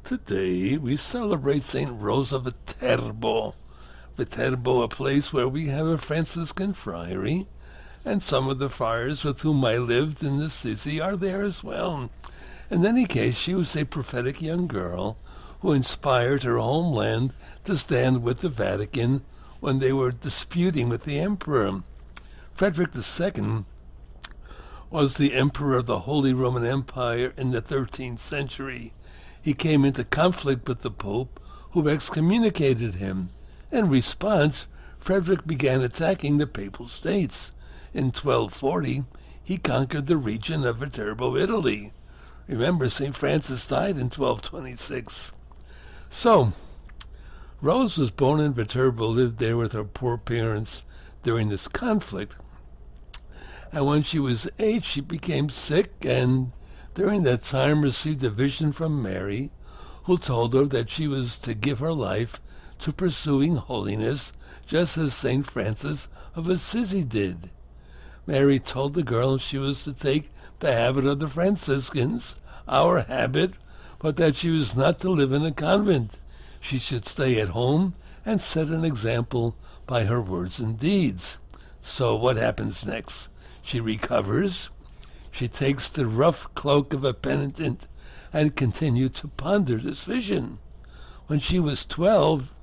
Today we celebrate St. Rose of Viterbo. Viterbo, a place where we have a Franciscan friary, and some of the friars with whom I lived in the city are there as well. In any case, she was a prophetic young girl who inspired her homeland to stand with the Vatican when they were disputing with the emperor. Frederick II was the emperor of the Holy Roman Empire in the 13th century. He came into conflict with the Pope, who excommunicated him. In response, Frederick began attacking the Papal States. In 1240, he conquered the region of Viterbo, Italy. Remember, St. Francis died in 1226. So, Rose was born in Viterbo, lived there with her poor parents during this conflict. And when she was 8, she became sick, and during that time received a vision from Mary, who told her that she was to give her life to pursuing holiness, just as St. Francis of Assisi did. Mary told the girl she was to take the habit of the Franciscans, our habit, but that she was not to live in a convent. She should stay at home and set an example by her words and deeds. So what happens next? She recovers. She takes the rough cloak of a penitent and continued to ponder this vision. When she was 12,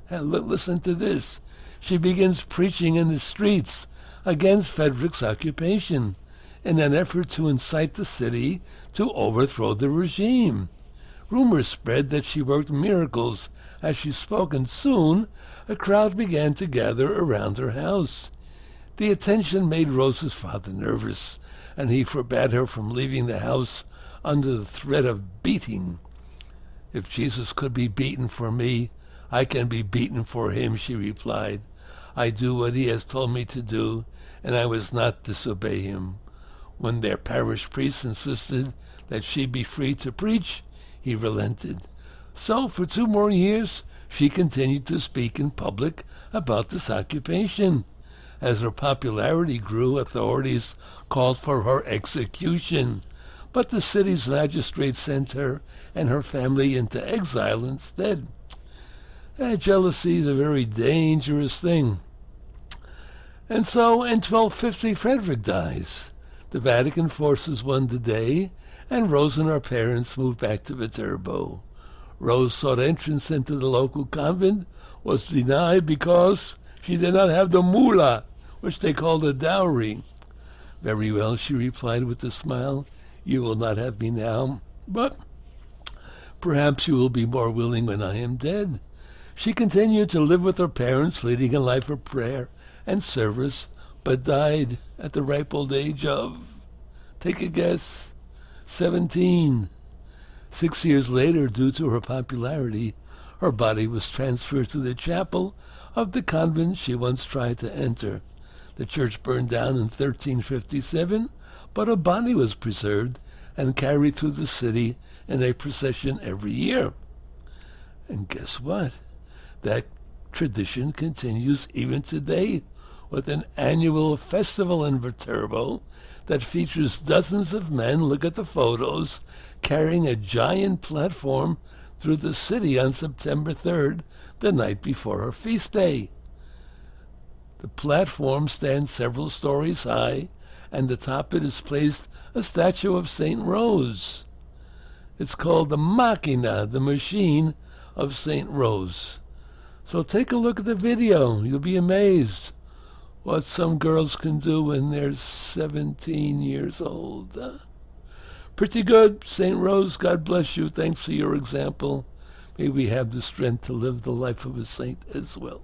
and listen to this, she begins preaching in the streets against Frederick's occupation in an effort to incite the city to overthrow the regime. Rumors spread that she worked miracles as she spoke, and soon a crowd began to gather around her house. The attention made Rose's father nervous, and he forbade her from leaving the house under the threat of beating. "If Jesus could be beaten for me, I can be beaten for him," she replied. "I do what he has told me to do, and I was not disobey him." When their parish priest insisted that she be free to preach, he relented. So for 2 more years, she continued to speak in public about this occupation. As her popularity grew, authorities called for her execution, but the city's magistrate sent her and her family into exile instead. Jealousy is a very dangerous thing. And so in 1250, Frederick dies. The Vatican forces won the day, and Rose and her parents moved back to Viterbo. Rose sought entrance into the local convent, was denied because she did not have the mullah, which they called a dowry. "Very well," she replied with a smile. "You will not have me now, but perhaps you will be more willing when I am dead." She continued to live with her parents, leading a life of prayer and service, but died at the ripe old age of, take a guess, 17. 6 years later, due to her popularity, her body was transferred to the chapel of the convent she once tried to enter. The church burned down in 1357, but her body was preserved and carried through the city in a procession every year. And guess what? That tradition continues even today with an annual festival in Viterbo that features dozens of men, look at the photos, carrying a giant platform through the city on September 3rd, the night before her feast day. The platform stands several stories high, and atop it is placed a statue of St. Rose. It's called the Machina, the machine of St. Rose. So take a look at the video. You'll be amazed what some girls can do when they're 17 years old. Pretty good. St. Rose, God bless you. Thanks for your example. May we have the strength to live the life of a saint as well.